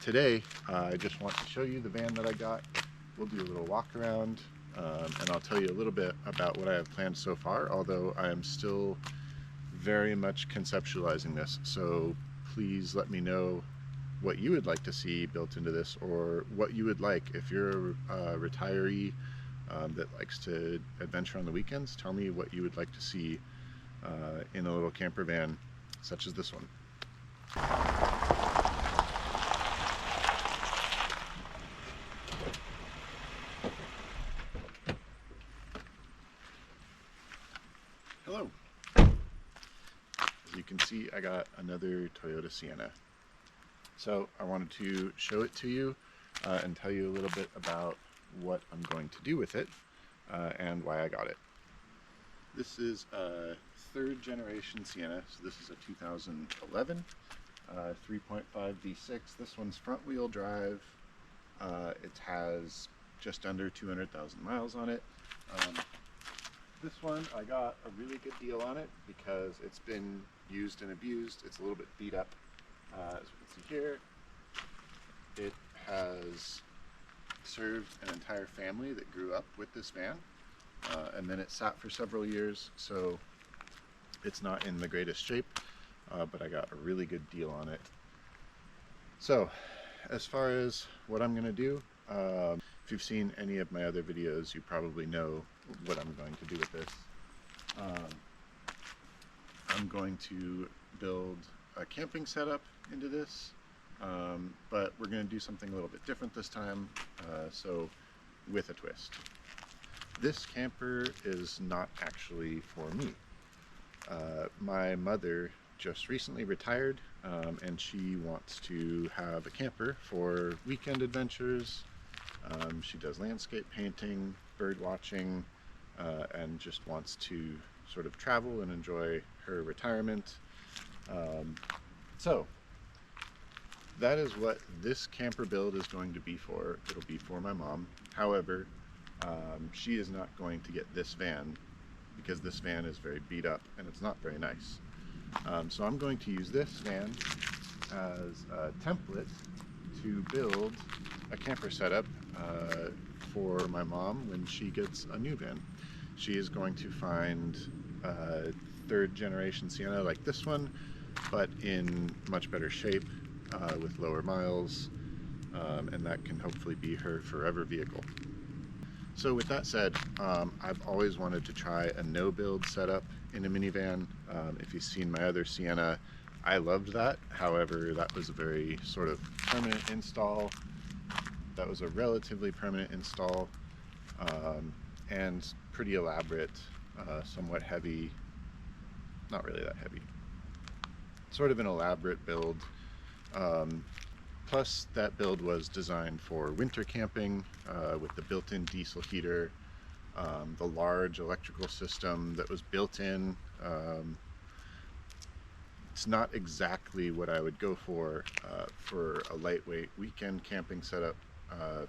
Today, I just want to show you the van that I got. We'll do a little walk around, and I'll tell you a little bit about what I have planned so far, although I am still very much conceptualizing this. So please let me know what you would like to see built into this, or what you would like. If you're a retiree that likes to adventure on the weekends, tell me what you would like to see in a little camper van such as this one. Hello. As you can see, I got another Toyota Sienna. So I wanted to show it to you and tell you a little bit about what I'm going to do with it and why I got it. This is a third generation Sienna, so this is a 2011 3.5 V6. This one's front wheel drive. It has just under 200,000 miles on it. This one, I got a really good deal on it because it's been used and abused. It's a little bit beat up. As you can see here, it has served an entire family that grew up with this van, and then it sat for several years, so it's not in the greatest shape, but I got a really good deal on it. So as far as what I'm going to do, if you've seen any of my other videos, you probably know what I'm going to do with this. I'm going to build a camping setup into this, but we're going to do something a little bit different this time, so with a twist. This camper is not actually for me. My mother just recently retired, and she wants to have a camper for weekend adventures. She does landscape painting, bird watching, and just wants to sort of travel and enjoy her retirement. So that is what this camper build is going to be for. It'll be for my mom. However, she is not going to get this van because this van is very beat up and it's not very nice. So I'm going to use this van as a template to build a camper setup for my mom when she gets a new van. She is going to find a third generation Sienna like this one, but in much better shape, with lower miles, and that can hopefully be her forever vehicle. So with that said, I've always wanted to try a no-build setup in a minivan. If you've seen my other Sienna, I loved that. However, that was a very sort of permanent install. That was a relatively permanent install, and pretty elaborate, somewhat heavy, not really that heavy, sort of an elaborate build. Plus that build was designed for winter camping, with the built-in diesel heater, the large electrical system that was built in. It's not exactly what I would go for a lightweight weekend camping setup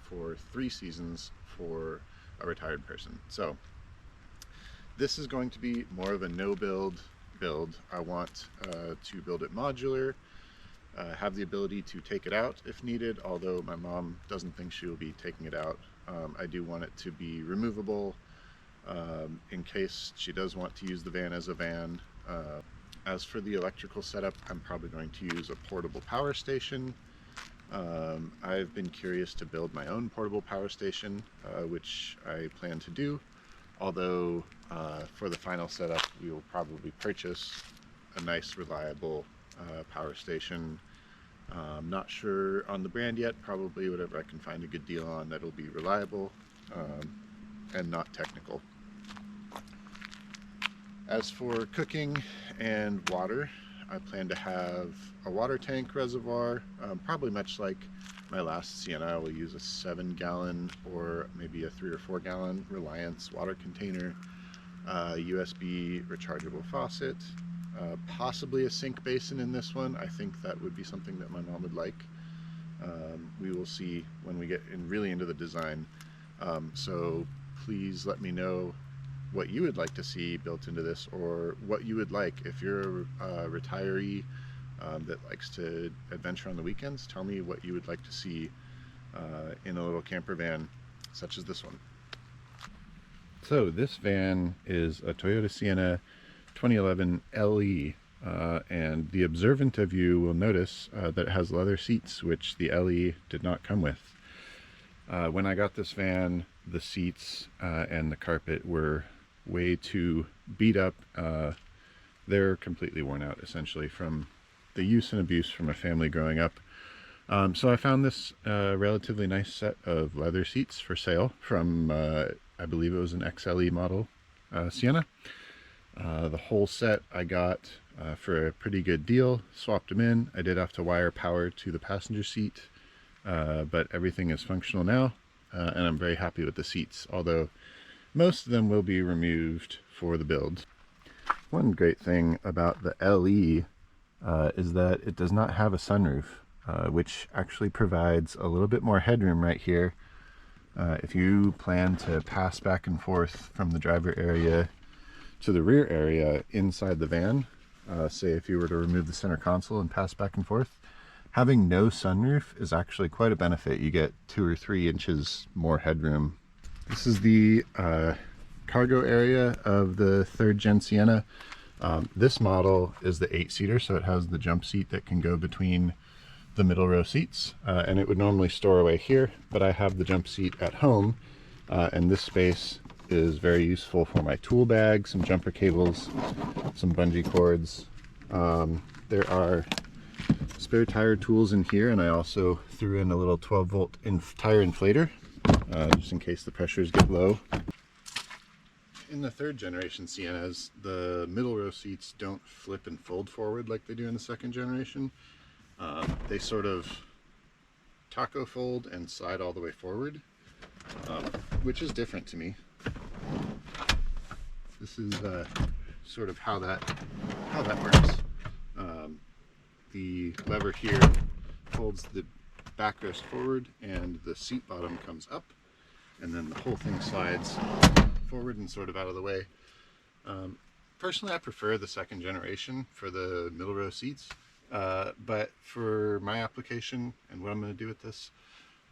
for 3 seasons for a retired person. So this is going to be more of a no-build build. I want to build it modular, have the ability to take it out if needed, although my mom doesn't think she will be taking it out. I do want it to be removable in case she does want to use the van as a van. As for the electrical setup, I'm probably going to use a portable power station. I've been curious to build my own portable power station, which I plan to do, although for the final setup we will probably purchase a nice reliable power station. Not sure on the brand yet, probably whatever I can find a good deal on that'll be reliable and not technical. As for cooking and water, I plan to have a water tank reservoir, probably much like my last Sienna. I will use a 7-gallon or maybe a 3 or 4-gallon Reliance water container, USB rechargeable faucet, possibly a sink basin in this one. I think that would be something that my mom would like. We will see when we get really into the design. So please let me know what you would like to see built into this, or what you would like. If you're a retiree that likes to adventure on the weekends, tell me what you would like to see in a little camper van such as this one. So this van is a Toyota Sienna 2011 LE, and the observant of you will notice that it has leather seats, which the LE did not come with. When I got this van, the seats and the carpet were way too beat up. They're completely worn out, essentially, from the use and abuse from a family growing up. So I found this relatively nice set of leather seats for sale from, I believe it was an XLE model Sienna. The whole set I got for a pretty good deal, swapped them in. I did have to wire power to the passenger seat, but everything is functional now, and I'm very happy with the seats, although most of them will be removed for the build. One great thing about the LE is that it does not have a sunroof, which actually provides a little bit more headroom right here. If you plan to pass back and forth from the driver area to the rear area inside the van, say if you were to remove the center console and pass back and forth, having no sunroof is actually quite a benefit. You get 2 or 3 inches more headroom. This is the cargo area of the 3rd gen Sienna. This model is the 8-seater, so it has the jump seat that can go between the middle row seats, and it would normally store away here, but I have the jump seat at home, and this space is very useful for my tool bag, some jumper cables, some bungee cords. There are spare tire tools in here, and I also threw in a little 12-volt tire inflator, just in case the pressures get low. In the 3rd generation Siennas, the middle row seats don't flip and fold forward like they do in the 2nd generation. They sort of taco fold and slide all the way forward, which is different to me. This is sort of how that works. The lever here holds the backrest forward, and the seat bottom comes up, and then the whole thing slides forward and sort of out of the way. Personally, I prefer the 2nd generation for the middle row seats, but for my application and what I'm going to do with this,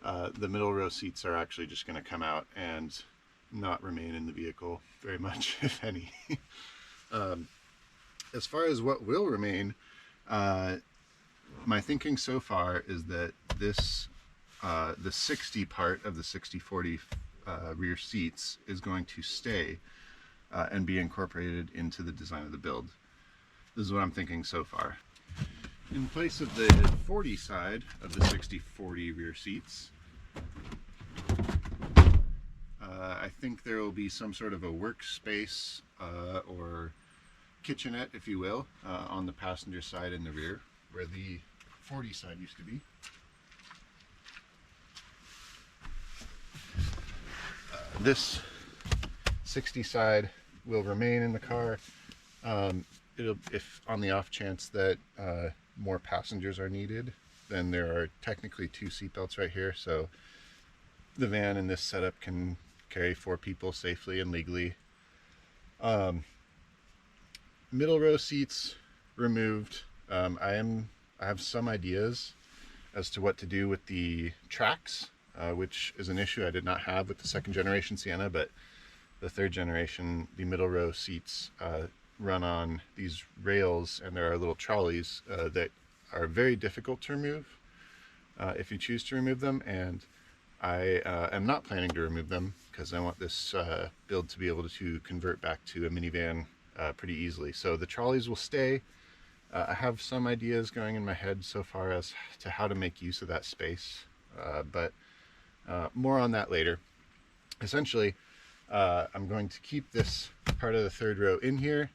the middle row seats are actually just going to come out and not remain in the vehicle very much, if any. As far as what will remain, my thinking so far is that this the 60 part of the 60/40 rear seats is going to stay and be incorporated into the design of the build. This is what I'm thinking so far. In place of the 40 side of the 60/40 rear seats, I think there will be some sort of a workspace or kitchenette, if you will, on the passenger side in the rear, where the 40 side used to be. This 60 side will remain in the car. If on the off chance that more passengers are needed, then there are technically 2 seatbelts right here, so the van in this setup can carry 4 people safely and legally. Middle row seats removed. I have some ideas as to what to do with the tracks, which is an issue I did not have with the 2nd generation Sienna, but the 3rd generation, the middle row seats run on these rails, and there are little trolleys that are very difficult to remove if you choose to remove them, and I am not planning to remove them because I want this build to be able to convert back to a minivan pretty easily. So the trolleys will stay. I have some ideas going in my head so far as to how to make use of that space, but more on that later. Essentially, I'm going to keep this part of the 3rd row in here,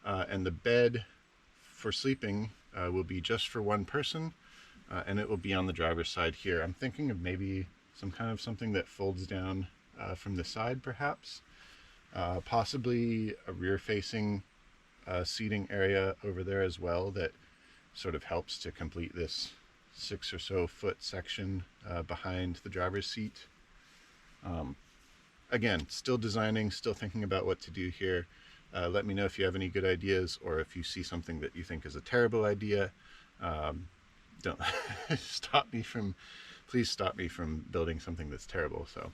and the bed for sleeping will be just for one person, and it will be on the driver's side here. I'm thinking of maybe some kind of something that folds down from the side, perhaps. Possibly a rear-facing seating area over there as well that sort of helps to complete this 6 or so foot section behind the driver's seat. Again, still designing, still thinking about what to do here. Let me know if you have any good ideas, or if you see something that you think is a terrible idea. Don't please stop me from building something that's terrible. So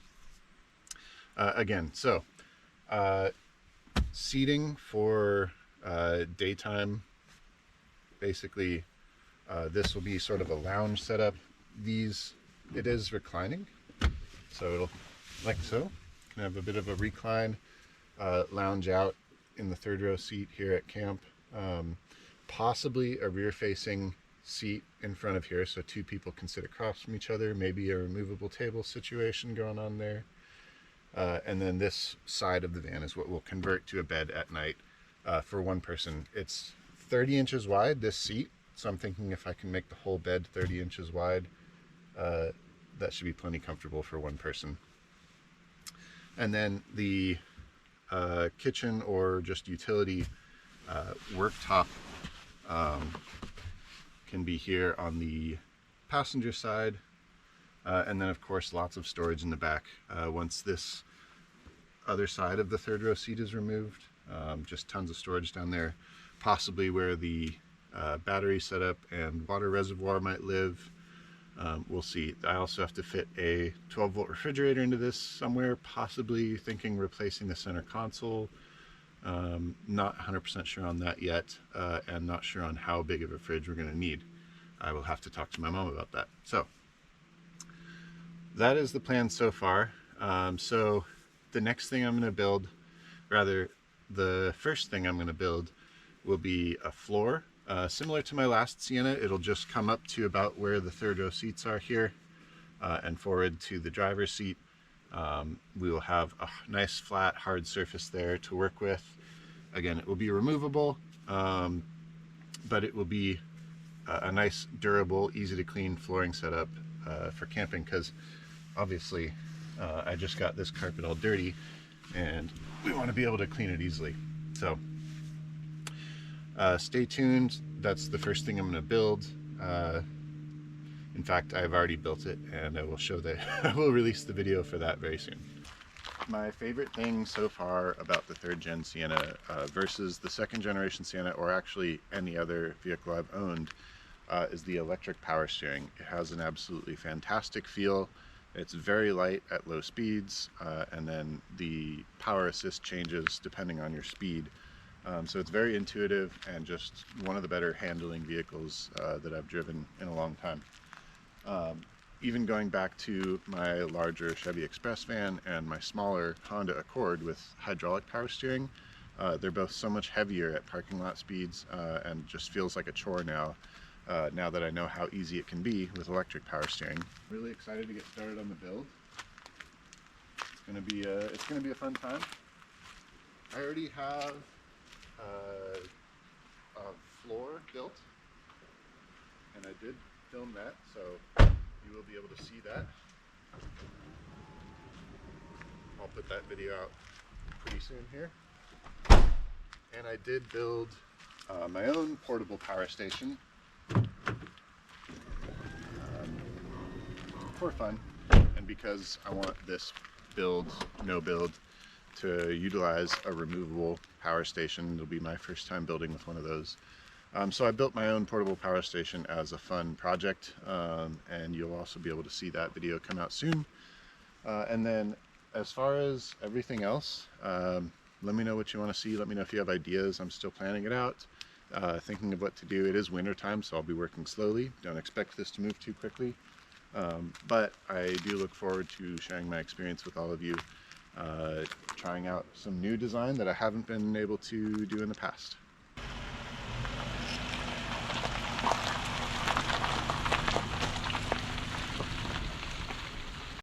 again, seating for daytime, basically this will be sort of a lounge setup. It is reclining, so it'll, like so, can have a bit of a recline, lounge out in the third row seat here at camp. Possibly a rear facing seat in front of here so two people can sit across from each other, maybe a removable table situation going on there. And then this side of the van is what we'll convert to a bed at night for one person. It's 30 inches wide, this seat, so I'm thinking if I can make the whole bed 30 inches wide, that should be plenty comfortable for one person. And then the kitchen or just utility worktop can be here on the passenger side, and then of course lots of storage in the back once this other side of the third row seat is removed. Just tons of storage down there, possibly where the battery setup and water reservoir might live. We'll see. I also have to fit a 12-volt refrigerator into this somewhere, possibly thinking replacing the center console. Not 100% sure on that yet, and not sure on how big of a fridge we're going to need. I will have to talk to my mom about that. So that is the plan so far. So the next thing I'm going to build, rather the first thing I'm going to build, will be a floor. Similar to my last Sienna, it'll just come up to about where the third row seats are here, and forward to the driver's seat. We will have a nice flat hard surface there to work with. Again, it will be removable, but it will be a nice, durable, easy to clean flooring setup for camping, because obviously I just got this carpet all dirty and we want to be able to clean it easily. So stay tuned. That's the first thing I'm going to build. In fact, I've already built it, and I will show that I will release the video for that very soon. My favorite thing so far about the third gen Sienna versus the second generation Sienna, or actually any other vehicle I've owned, is the electric power steering. It has an absolutely fantastic feel. It's very light at low speeds, and then the power assist changes depending on your speed. So it's very intuitive and just one of the better handling vehicles that I've driven in a long time. Even going back to my larger Chevy Express van and my smaller Honda Accord with hydraulic power steering, they're both so much heavier at parking lot speeds, and just feels like a chore now, now that I know how easy it can be with electric power steering. Really excited to get started on the build. It's gonna be a fun time. I already have a floor built, and I did film that, so you will be able to see that. I'll put that video out pretty soon here. And I did build my own portable power station for fun, and because I want this no build to utilize a removable power station. It'll be my first time building with one of those. So I built my own portable power station as a fun project, and you'll also be able to see that video come out soon. And then as far as everything else, let me know what you want to see. Let me know if you have ideas. I'm still planning it out, thinking of what to do. It is winter time, so I'll be working slowly. Don't expect this to move too quickly. But I do look forward to sharing my experience with all of you, trying out some new design that I haven't been able to do in the past.